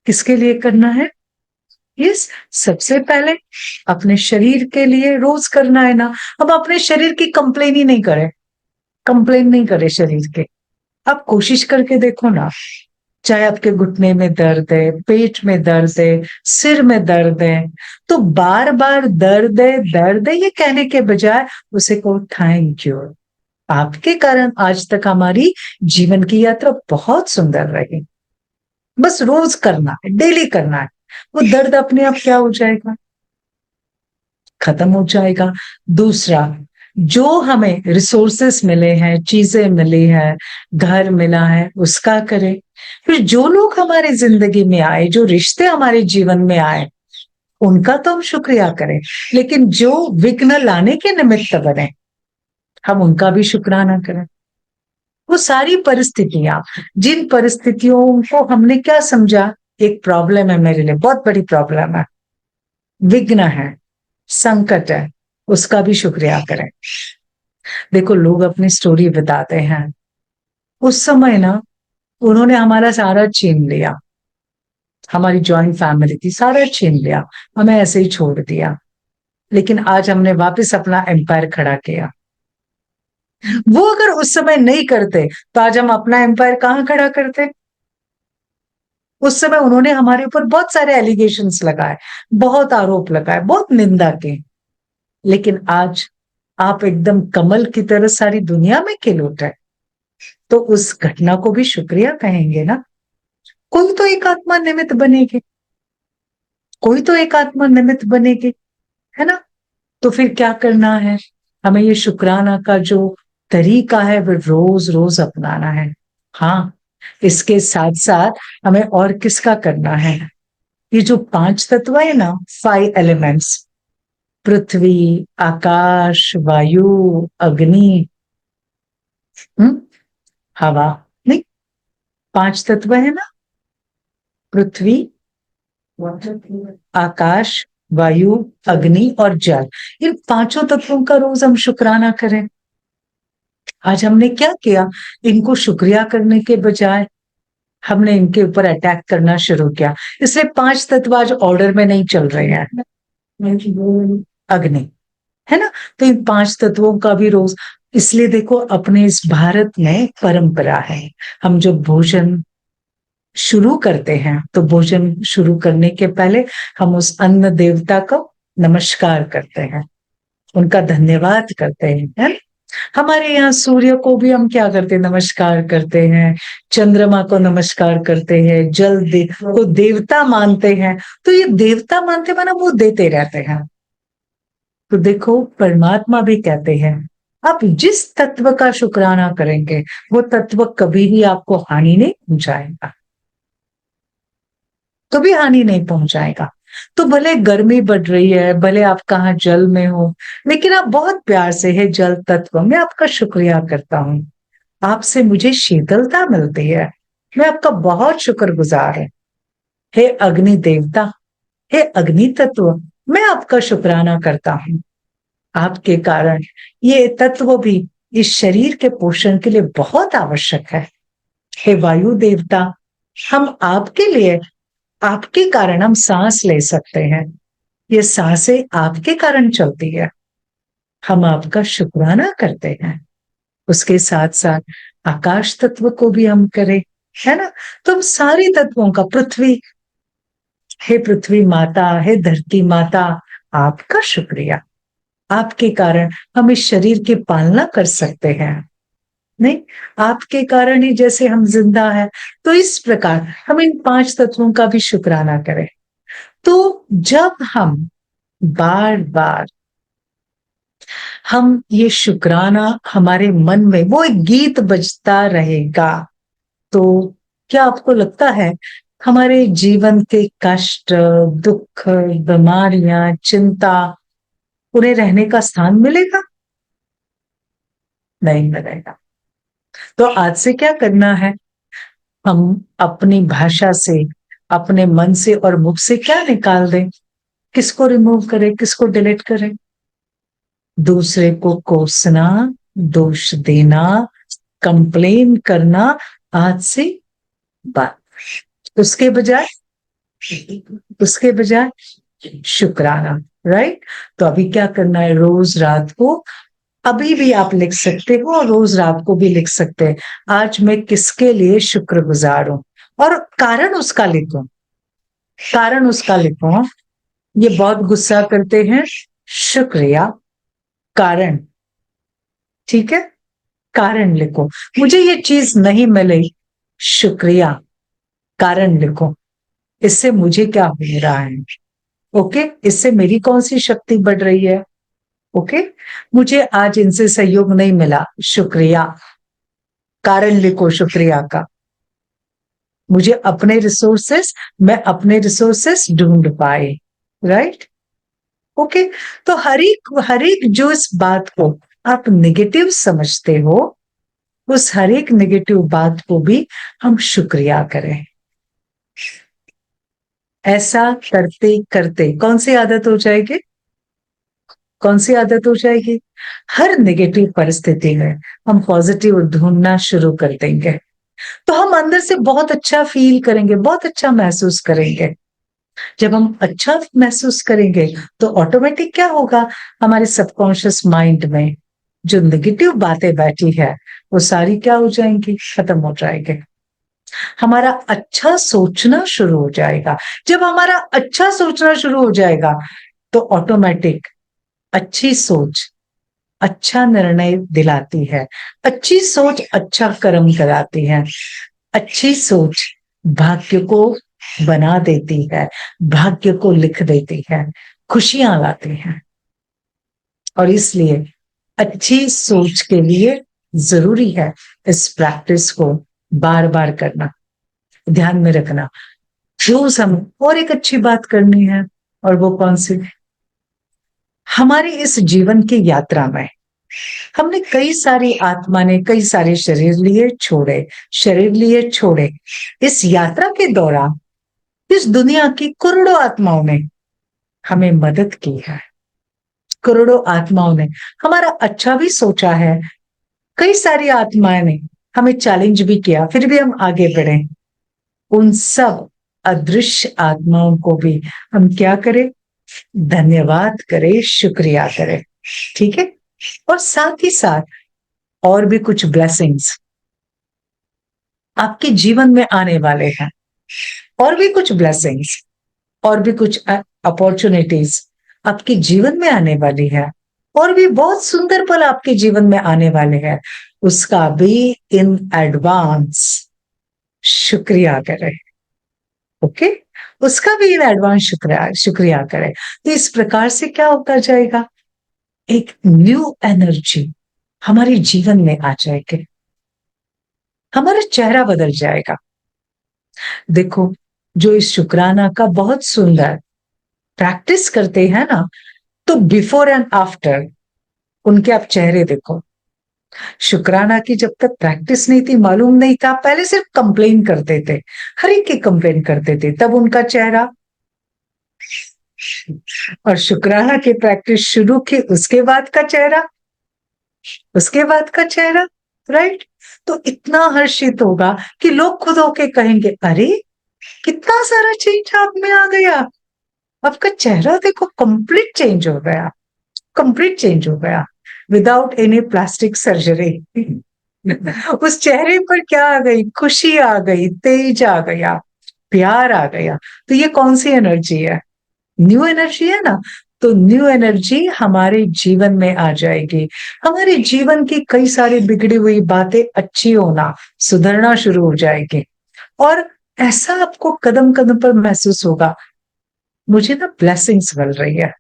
किसके लिए करना है? यस, सबसे पहले अपने शरीर के लिए रोज करना है ना। अब अपने शरीर की कंप्लेन ही नहीं करे, कंप्लेन नहीं करे शरीर के। आप कोशिश करके देखो ना, चाहे आपके घुटने में दर्द है, पेट में दर्द है, सिर में दर्द है, तो बार बार दर्द है ये कहने के बजाय उसे कहो थैंक यू, आपके कारण आज तक हमारी जीवन की यात्रा बहुत सुंदर रही। बस रोज करना है, डेली करना है, वो दर्द अपने आप क्या हो जाएगा, खत्म हो जाएगा। दूसरा, जो हमें रिसोर्सेस मिले हैं, चीजें मिली हैं, घर मिला है, उसका करें। फिर जो लोग हमारी जिंदगी में आए, जो रिश्ते हमारे जीवन में आए, उनका तो हम शुक्रिया करें, लेकिन जो विघ्न लाने के निमित्त बने, हम उनका भी शुक्राना करें। वो सारी परिस्थितियां, जिन परिस्थितियों को हमने क्या समझा, एक प्रॉब्लम है मेरे लिए, बहुत बड़ी प्रॉब्लम है, विघ्न है, संकट है, उसका भी शुक्रिया करें। देखो, लोग अपनी स्टोरी बताते हैं, उस समय ना उन्होंने हमारा सारा छीन लिया, हमारी जॉइंट फैमिली थी, सारा छीन लिया, हमें ऐसे ही छोड़ दिया, लेकिन आज हमने वापस अपना एम्पायर खड़ा किया। वो अगर उस समय नहीं करते तो आज हम अपना एम्पायर कहां खड़ा करते? उस समय उन्होंने हमारे ऊपर बहुत सारे एलिगेशंस लगाए, बहुत आरोप लगाए, बहुत निंदा की, लेकिन आज आप एकदम कमल की तरह सारी दुनिया में खिल उठे, तो उस घटना को भी शुक्रिया कहेंगे ना। कोई तो एक आत्मा निमित्त बनेगी, कोई तो एक आत्मा निमित्त बनेगी, है ना। तो फिर क्या करना है, हमें ये शुक्राना का जो तरीका है वो रोज रोज अपनाना है। हाँ, इसके साथ साथ हमें और किसका करना है, ये जो 5 तत्व है ना, 5 एलिमेंट्स, पृथ्वी, आकाश, वायु, अग्नि, हवा, नहीं, 5 तत्व है ना, पृथ्वी, आकाश, वायु, अग्नि और जल। इन 5 तत्वों का रोज हम शुक्राना करें। आज हमने क्या किया, इनको शुक्रिया करने के बजाय हमने इनके ऊपर अटैक करना शुरू किया, इसलिए 5 तत्व आज ऑर्डर में नहीं चल रहे हैं। अग्नि, है ना, तो इन 5 तत्वों का भी रोज, इसलिए देखो अपने इस भारत में परंपरा है, हम जब भोजन शुरू करते हैं तो भोजन शुरू करने के पहले हम उस अन्न देवता को नमस्कार करते हैं, उनका धन्यवाद करते हैं, है? हमारे यहाँ सूर्य को भी हम क्या करते हैं, नमस्कार करते हैं, चंद्रमा को नमस्कार करते हैं, जल को देवता मानते हैं, तो ये देवता मानते माना वो देते रहते हैं। तो देखो, परमात्मा भी कहते हैं आप जिस तत्व का शुक्राना करेंगे वो तत्व कभी भी आपको हानि नहीं पहुंचाएगा, कभी हानि नहीं पहुंचाएगा। तो भले गर्मी बढ़ रही है, भले आप कहाँ जल में हो, लेकिन आप बहुत प्यार से, है जल तत्व, मैं आपका शुक्रिया करता हूँ, आपसे मुझे शीतलता मिलती है, मैं आपका बहुत शुक्रगुजार हूं। हे अग्नि देवता, हे अग्नि तत्व, मैं आपका शुक्राना करता हूँ, आपके कारण ये तत्व भी इस शरीर के पोषण के लिए बहुत आवश्यक है। हे वायु देवता, हम आपके लिए, आपके कारण हम सांस ले सकते हैं, ये सांसें आपके कारण चलती है, हम आपका शुक्राना करते हैं। उसके साथ साथ आकाश तत्व को भी हम करें, है ना। तो हम सारे तत्वों का, पृथ्वी, हे पृथ्वी माता, हे धरती माता, आपका शुक्रिया, आपके कारण हम इस शरीर की पालना कर सकते हैं, नहीं, आपके कारण ही जैसे हम जिंदा हैं। तो इस प्रकार हम इन 5 तत्वों का भी शुक्राना करें। तो जब हम बार बार हम ये शुक्राना, हमारे मन में वो एक गीत बजता रहेगा, तो क्या आपको लगता है हमारे जीवन के कष्ट, दुख, बीमारियां, चिंता, उन्हें रहने का स्थान मिलेगा? नहीं मिलेगा। तो आज से क्या करना है, हम अपनी भाषा से, अपने मन से और मुख से क्या निकाल दें, किसको रिमूव करें, किसको डिलीट करें? दूसरे को कोसना, दोष देना, कंप्लेन करना आज से बात। उसके बजाय शुक्राना। राइट। तो अभी क्या करना है, रोज रात को, अभी भी आप लिख सकते हो और रोज रात को भी लिख सकते हैं, आज मैं किसके लिए शुक्रगुजार हूं, और कारण उसका लिखो, कारण उसका लिखो। ये बहुत गुस्सा करते हैं, शुक्रिया, कारण। ठीक है, कारण लिखो। मुझे ये चीज नहीं मिली, शुक्रिया, कारण लिखो। इससे मुझे क्या हो रहा है, ओके, इससे मेरी कौन सी शक्ति बढ़ रही है, ओके। मुझे आज इनसे सहयोग नहीं मिला, शुक्रिया, कारण लिखो शुक्रिया का। मुझे अपने रिसोर्सेस, मैं अपने रिसोर्सेस ढूंढ पाए। Right, okay. तो हर एक जो इस बात को आप नेगेटिव समझते हो, उस हर एक नेगेटिव बात को भी हम शुक्रिया करें। ऐसा करते करते कौन सी आदत हो जाएगी, कौन सी आदत हो जाएगी, हर नेगेटिव परिस्थिति में हम पॉजिटिव ढूंढना शुरू कर देंगे, तो हम अंदर से बहुत अच्छा फील करेंगे, बहुत अच्छा महसूस करेंगे। जब हम अच्छा महसूस करेंगे तो ऑटोमेटिक क्या होगा, हमारे सबकॉन्शियस माइंड में जो नेगेटिव बातें बैठी है वो सारी क्या हो जाएंगी, खत्म हो जाएंगे। हमारा अच्छा सोचना शुरू हो जाएगा। जब हमारा अच्छा सोचना शुरू हो जाएगा तो ऑटोमेटिक अच्छी सोच अच्छा निर्णय दिलाती है, अच्छी सोच अच्छा कर्म कराती है, अच्छी सोच भाग्य को बना देती है, भाग्य को लिख देती है, खुशियां लाती है। और इसलिए अच्छी सोच के लिए जरूरी है इस प्रैक्टिस को बार बार करना, ध्यान में रखना। रोज हम और एक अच्छी बात करनी है, और वो कौन सी, हमारी इस जीवन की यात्रा में हमने कई सारी आत्मा ने कई सारे शरीर लिए छोड़े। इस यात्रा के दौरान इस दुनिया की करोड़ों आत्माओं ने हमें मदद की है, करोड़ों आत्माओं ने हमारा अच्छा भी सोचा है, कई सारी आत्माएं ने हमें चैलेंज भी किया, फिर भी हम आगे बढ़े। उन सब अदृश्य आत्माओं को भी हम क्या करें, धन्यवाद करें, शुक्रिया करें। ठीक है, और साथ ही साथ और भी कुछ ब्लेसिंग्स आपके जीवन में आने वाले हैं, और भी कुछ ब्लेसिंग्स, और भी कुछ अपॉर्चुनिटीज आपके जीवन में आने वाली है, और भी बहुत सुंदर पल आपके जीवन में आने वाले हैं। उसका भी इन एडवांस शुक्रिया करें, ओके। उसका भी इन एडवांस शुक्रिया शुक्रिया करें। तो इस प्रकार से क्या होता जाएगा, एक न्यू एनर्जी हमारे जीवन में आ जाएगी, हमारा चेहरा बदल जाएगा। देखो, जो इस शुक्राना का बहुत सुंदर प्रैक्टिस करते हैं ना, तो बिफोर एंड आफ्टर उनके आप चेहरे देखो। शुक्राना की जब तक प्रैक्टिस नहीं थी, मालूम नहीं था, पहले सिर्फ कंप्लेन करते थे, हर एक की कंप्लेन करते थे, तब उनका चेहरा, और शुक्राना की प्रैक्टिस शुरू की उसके बाद का चेहरा, उसके बाद का चेहरा। राइट, तो इतना हर्षित होगा कि लोग खुद होके कहेंगे, अरे कितना सारा चेंज आप में आ गया, आपका चेहरा देखो कंप्लीट चेंज हो गया, कंप्लीट चेंज हो गया, विदाउट एनी प्लास्टिक सर्जरी। उस चेहरे पर क्या आ गई, खुशी आ गई, तेज आ गया, प्यार आ गया। तो ये कौन सी एनर्जी है, न्यू एनर्जी है ना। तो न्यू एनर्जी हमारे जीवन में आ जाएगी, हमारे जीवन की कई सारी बिगड़ी हुई बातें अच्छी होना, सुधरना शुरू हो जाएगी। और ऐसा आपको कदम कदम पर महसूस होगा, मुझे ना ब्लेसिंग्स मिल रही है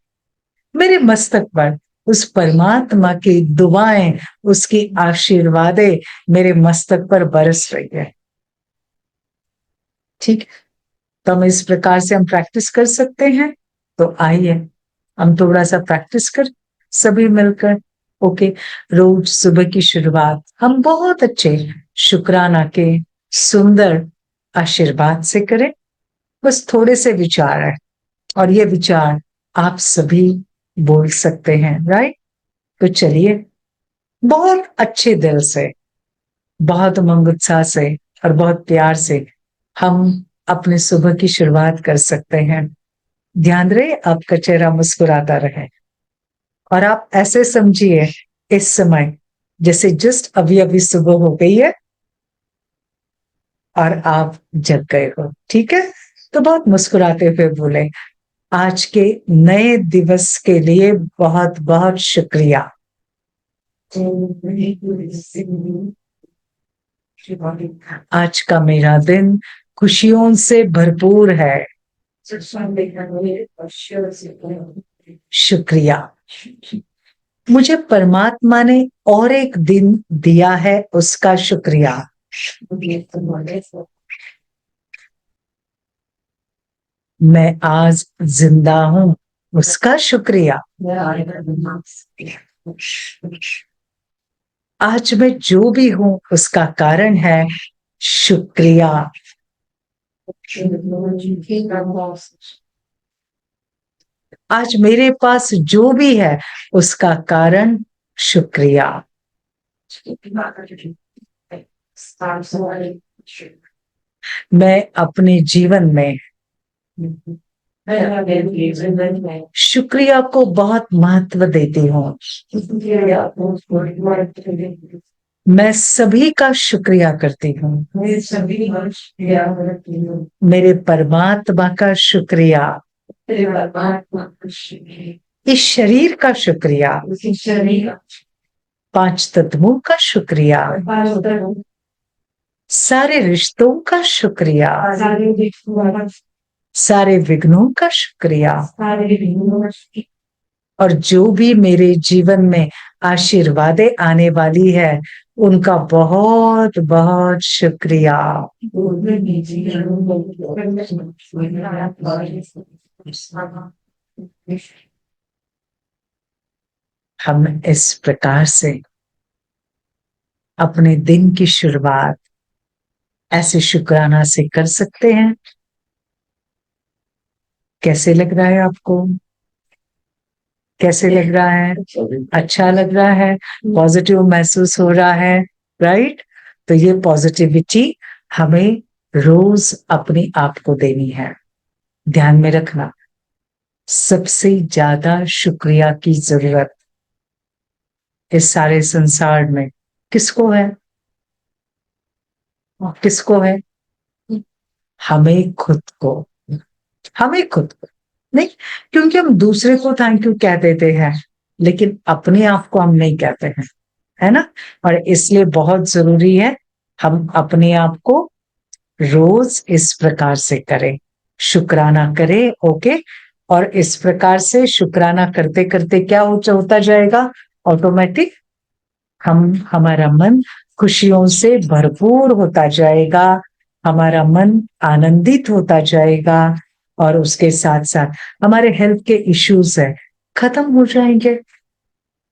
मेरे मस्तक पर, उस परमात्मा की दुआएं, उसकी आशीर्वादें मेरे मस्तक पर बरस रही है। ठीक, तो हम इस प्रकार से हम प्रैक्टिस कर सकते हैं। तो आइए हम थोड़ा सा प्रैक्टिस कर, सभी मिलकर, ओके। रोज सुबह की शुरुआत हम बहुत अच्छे शुक्राना के सुंदर आशीर्वाद से करें। बस थोड़े से विचार है, और ये विचार आप सभी बोल सकते हैं, राइट। तो चलिए, बहुत अच्छे दिल से, बहुत उमंग उत्साह से और बहुत प्यार से हम अपने सुबह की शुरुआत कर सकते हैं। ध्यान रहे आपका चेहरा मुस्कुराता रहे और आप ऐसे समझिए इस समय जैसे जस्ट अभी अभी सुबह हो गई है और आप जग गए हो। ठीक है, तो बहुत मुस्कुराते हुए बोले, आज के नए दिवस के लिए बहुत बहुत शुक्रिया। आज का मेरा दिन खुशियों से भरपूर है। शुक्रिया, मुझे परमात्मा ने और एक दिन दिया है, उसका शुक्रिया। मैं आज जिंदा हूं, उसका शुक्रिया। आज मैं जो भी हूं उसका कारण है शुक्रिया। आज मेरे पास जो भी है उसका कारण शुक्रिया। मैं अपने जीवन में शुक्रिया को बहुत महत्व देती हूँ। मैं सभी का शुक्रिया करती हूँ। मेरे परमात्मा का शुक्रिया, इस शरीर का शुक्रिया, 5 तत्वों का शुक्रिया, सारे रिश्तों का शुक्रिया, सारे विघ्नों का शुक्रिया, और जो भी मेरे जीवन में आशीर्वादें आने वाली है उनका बहुत बहुत शुक्रिया। हम इस प्रकार से अपने दिन की शुरुआत ऐसे शुक्राना से कर सकते हैं। कैसे लग रहा है आपको? कैसे लग रहा है? अच्छा लग रहा है? पॉजिटिव महसूस हो रहा है, राइट? तो ये पॉजिटिविटी हमें रोज अपने आप को देनी है। ध्यान में रखना, सबसे ज्यादा शुक्रिया की जरूरत इस सारे संसार में किसको है? किसको है? हमें खुद को। हमें खुद को नहीं, क्योंकि हम दूसरे को थैंक यू कह देते हैं लेकिन अपने आप को हम नहीं कहते हैं, है ना? और इसलिए बहुत जरूरी है हम अपने आप को रोज इस प्रकार से करें, शुक्राना करें। ओके, और इस प्रकार से शुक्राना करते करते क्या होता जाएगा? ऑटोमेटिक हमारा मन खुशियों से भरपूर होता जाएगा, हमारा मन आनंदित होता जाएगा और उसके साथ साथ हमारे हेल्थ के इश्यूज है खत्म हो जाएंगे,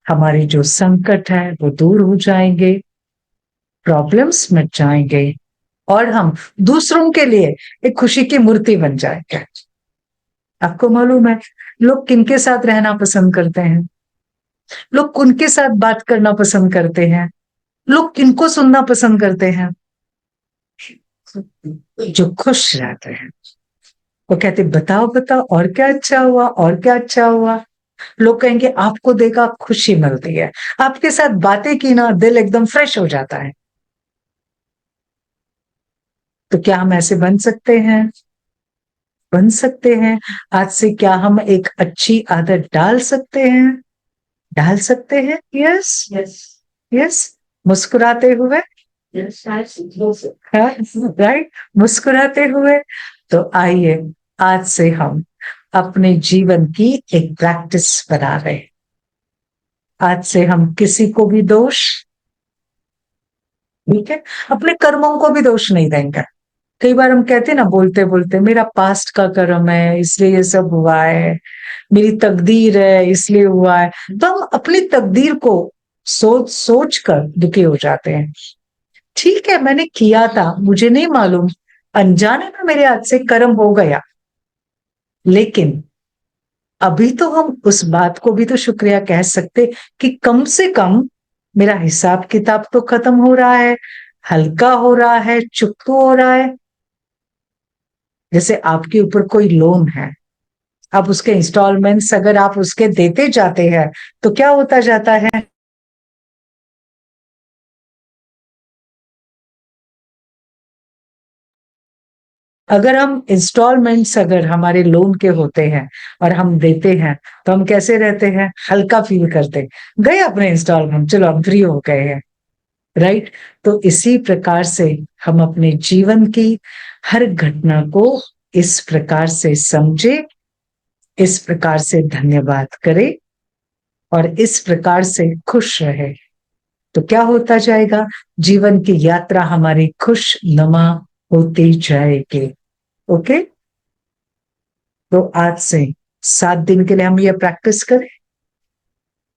हमारे जो संकट है वो दूर हो जाएंगे, प्रॉब्लम्स मिट जाएंगे और हम दूसरों के लिए एक खुशी की मूर्ति बन जाएंगे। आपको मालूम है लोग किनके साथ रहना पसंद करते हैं? लोग उनके साथ बात करना पसंद करते हैं? लोग किनको सुनना पसंद करते हैं? जो खुश रहते हैं। वो कहते बताओ बताओ और क्या अच्छा हुआ, और क्या अच्छा हुआ। लोग कहेंगे आपको देखा खुशी मिलती है, आपके साथ बातें की ना दिल एकदम फ्रेश हो जाता है। तो क्या हम ऐसे बन सकते हैं? बन सकते हैं। आज से क्या हम एक अच्छी आदत डाल सकते हैं? डाल सकते हैं। यस यस, मुस्कुराते हुए, राइट, मुस्कुराते हुए। तो आइए आज से हम अपने जीवन की एक प्रैक्टिस बना रहे हैं। आज से हम किसी को भी दोष, ठीक है, अपने कर्मों को भी दोष नहीं देंगे। कई बार हम कहते हैं ना बोलते बोलते, मेरा पास्ट का कर्म है इसलिए ये सब हुआ है, मेरी तकदीर है इसलिए हुआ है। तो हम अपनी तकदीर को सोच सोच कर दुखी हो जाते हैं। ठीक है, मैंने किया था, मुझे नहीं मालूम, अनजाने में मेरे हाथ से कर्म हो गया, लेकिन अभी तो हम उस बात को भी तो शुक्रिया कह सकते कि कम से कम मेरा हिसाब किताब तो खत्म हो रहा है, हल्का हो रहा है, चुप तो हो रहा है। जैसे आपके ऊपर कोई लोन है, आप उसके इंस्टॉलमेंट्स अगर आप उसके देते जाते हैं तो क्या होता जाता है? अगर हम इंस्टॉलमेंट्स अगर हमारे लोन के होते हैं और हम देते हैं तो हम कैसे रहते हैं? हल्का फील करते गए अपने इंस्टॉलमेंट, चलो हम फ्री हो गए हैं, राइट? तो इसी प्रकार से हम अपने जीवन की हर घटना को इस प्रकार से समझे, इस प्रकार से धन्यवाद करें और इस प्रकार से खुश रहे, तो क्या होता जाएगा? जीवन की यात्रा हमारी खुशनुमा होती जाएगी। ओके, तो आज से 7 दिन के लिए हम ये प्रैक्टिस करें।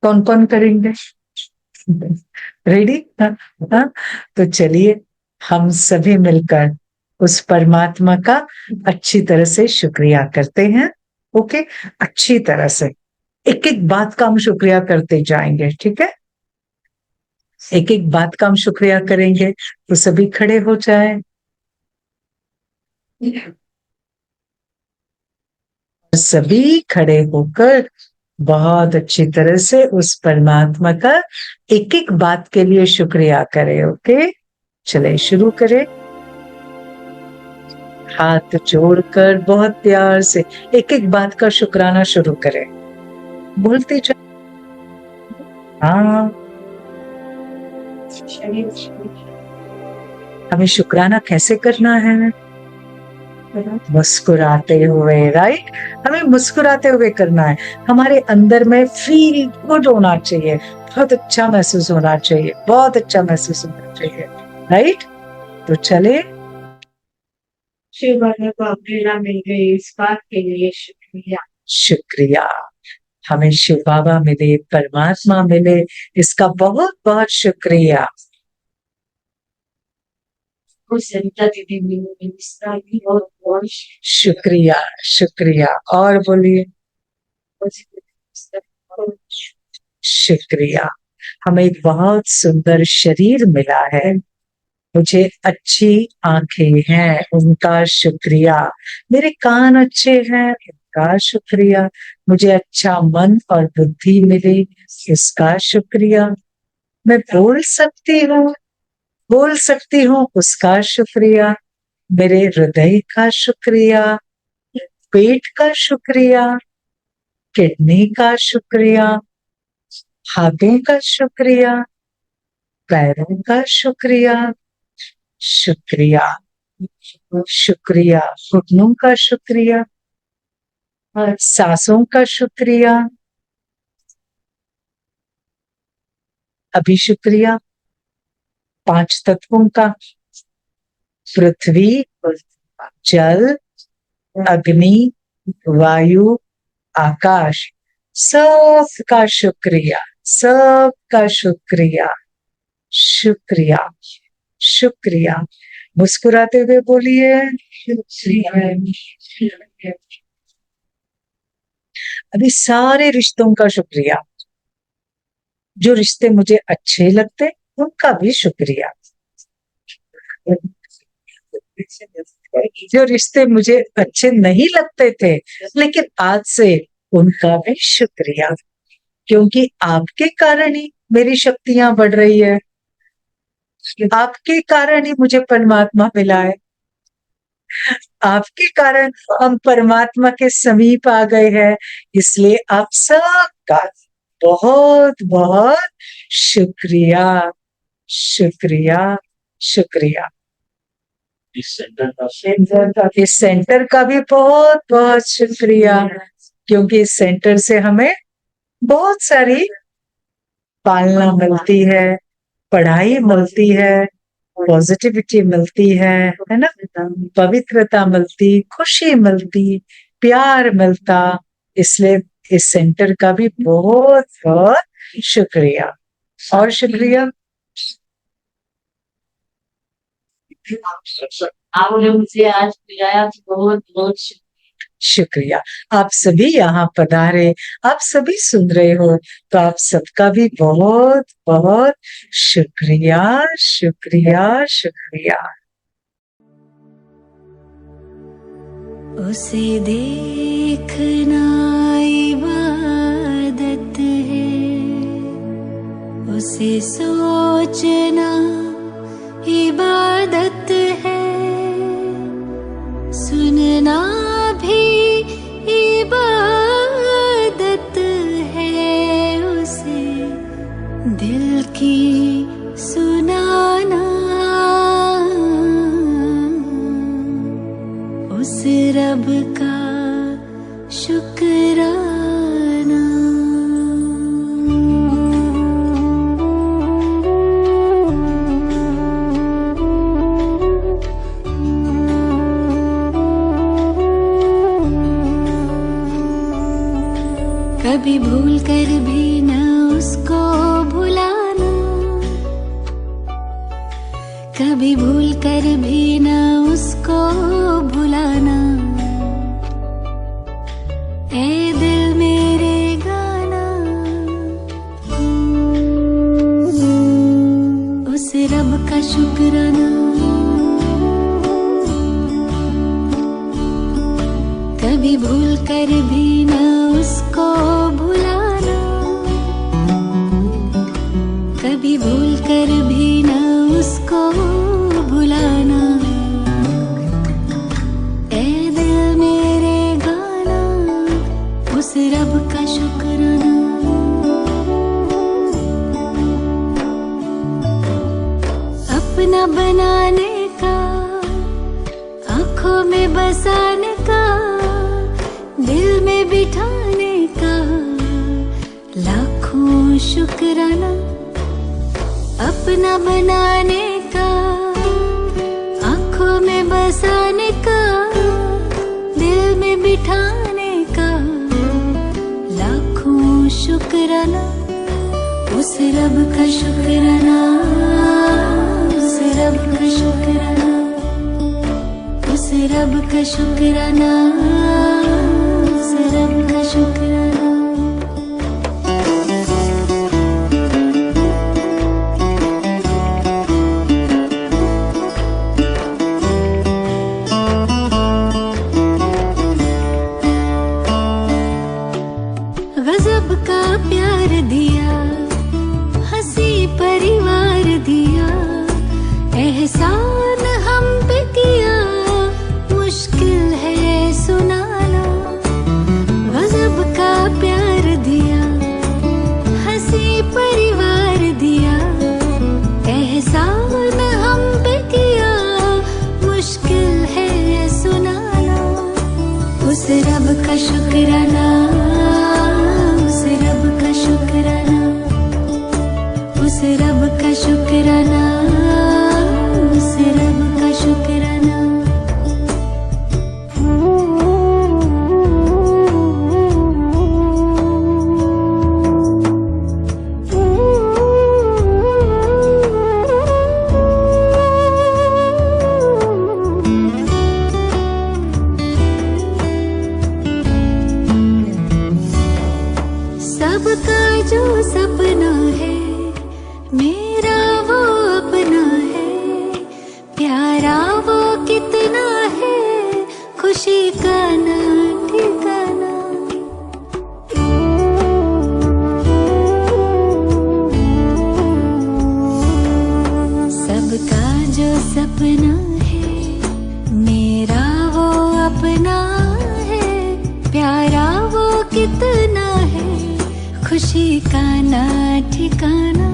कौन कौन करेंगे? रेडी? हाँ, हाँ? तो चलिए हम सभी मिलकर उस परमात्मा का अच्छी तरह से शुक्रिया करते हैं। ओके, अच्छी तरह से एक एक बात का हम शुक्रिया करते जाएंगे, ठीक है? एक एक बात का हम शुक्रिया करेंगे। तो सभी खड़े हो जाएं, सभी खड़े होकर बहुत अच्छी तरह से उस परमात्मा का एक एक बात के लिए शुक्रिया करें। ओके, चले शुरू करें। हाथ जोड़कर बहुत प्यार से एक एक बात का शुक्राना शुरू करें, बोलते जाए। हाँ, हमें शुक्राना कैसे करना है? मुस्कुराते हुए, राइट? हमें मुस्कुराते हुए करना है। हमारे अंदर में फील गुड होना चाहिए, बहुत अच्छा महसूस होना चाहिए, बहुत अच्छा महसूस होना चाहिए, राइट? तो चले, शिव बाबा को प्रेरणा मिल गई, इस बात के लिए शुक्रिया। शुक्रिया। हमें शिव बाबा मिले, परमात्मा मिले, इसका बहुत बहुत शुक्रिया। संता दीदी मिली, इसका भी बहुत बहुत शुक्रिया, शुक्रिया। और बोलिए शुक्रिया। हमें एक बहुत सुंदर शरीर मिला है, मुझे अच्छी आंखें हैं, उनका शुक्रिया। मेरे कान अच्छे हैं, उनका शुक्रिया। मुझे अच्छा मन और बुद्धि मिली, इसका शुक्रिया। मैं बोल सकती हूँ, उसका शुक्रिया। मेरे हृदय का शुक्रिया, पेट का शुक्रिया, किडनी का शुक्रिया, हाथों का शुक्रिया, पैरों का शुक्रिया, शुक्रिया, शुक्रिया। घुटनों का शुक्रिया, सांसों का शुक्रिया, अभी शुक्रिया। 5 तत्वों का, पृथ्वी, जल, अग्नि, वायु, आकाश, सबका शुक्रिया, सबका शुक्रिया, शुक्रिया, शुक्रिया। मुस्कुराते हुए बोलिए शुक्रिया। अभी सारे रिश्तों का शुक्रिया, जो रिश्ते मुझे अच्छे लगते उनका भी शुक्रिया, जो रिश्ते मुझे अच्छे नहीं लगते थे लेकिन आज से उनका भी शुक्रिया, क्योंकि आपके कारण ही मेरी शक्तियां बढ़ रही है, आपके कारण ही मुझे परमात्मा मिला है, आपके कारण हम परमात्मा के समीप आ गए हैं। इसलिए आप सबका बहुत बहुत शुक्रिया, शुक्रिया, शुक्रिया। इस सेंटर का भी बहुत बहुत शुक्रिया, क्योंकि इस सेंटर से हमें बहुत सारी पालना मिलती है, पढ़ाई मिलती है, पॉजिटिविटी मिलती है ना? पवित्रता मिलती, खुशी मिलती, प्यार मिलता। इसलिए इस सेंटर का भी बहुत बहुत शुक्रिया। और शुक्रिया आपने मुझे आज बुलाया, तो बहुत बहुत शुक्रिया। आप सभी यहाँ पधारे, आप सभी सुन रहे हो, तो आप सबका भी बहुत बहुत शुक्रिया, शुक्रिया, शुक्रिया। उसे देखना इबादत है, उसे सोचना इबादत है, सुनना भी इबादत है, उसे दिल की सुनाना, उस रब का शुक्राना। कभी भूल कर भी न उसको भुलाना, कभी भूल कर भी न उसको भुलाना। ऐ दिल मेरे गाना, उस रब का शुक्राना। कभी भूल कर भी न उसको भुलाना, कभी भूल कर भी न उसको भुलाना। ऐ दिल मेरे गाना, उस रब का शुक्राना। अपना बनाने का, आँखों में बसाने का, दिल में बिठाने का लाखों शुक्राना। अपना बनाने का, आँखों में बसाने का, दिल में बिठाने का लाखों शुक्राना। उस रब का शुक्राना, उस रब का शुक्राना, उस रब का शुक्राना, उस रब का शुक्राना। गजब का प्यार दिया, हंसी परिवार दिया, एहसान हम पे किया, मुश्किल है सुनाना। गजब का प्यार दिया, हंसी परिवार दिया, एहसान हम पे किया, मुश्किल है सुनाना। उस रब का शुक्राना, उस रब का शुक्राना, उस रब का शुक्राना, उस रब का शुक्राना। सबका जो सपना है, मेरा वो अपना है, प्यारा वो कितना है, खुशी का ना ठिकाना। सबका जो सपना है, मेरा वो अपना है, प्यारा वो कितना है, खुशी का ना ठिकाना।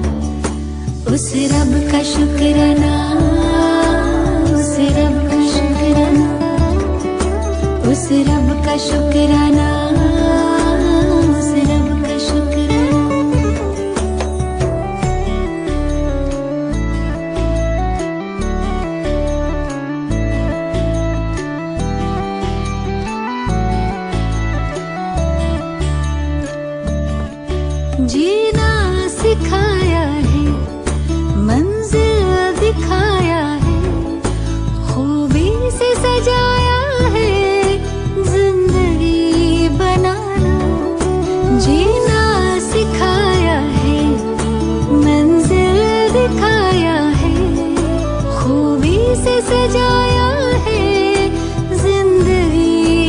उस रब का शुक्राना, उस रब का शुक्राना, उस रब का शुक्राना, उस रब का शुक्राना। जीना सिखाया है, मंजिल दिखाया है, खूबी से सजाया है, जिंदगी बनाना। जीना सिखाया है, मंजिल दिखाया है, खूबी से सजाया है, जिंदगी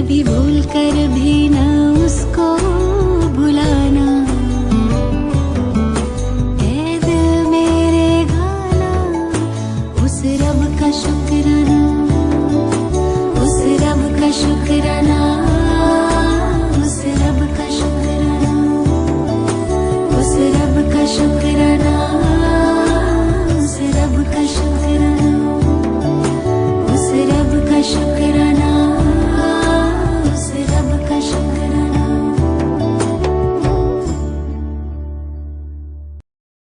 कभी भूल कर भी न उसको भुलाना। ऐ दिल मेरे गाना उस रब का शुक्राना, उस रब का शुक्राना।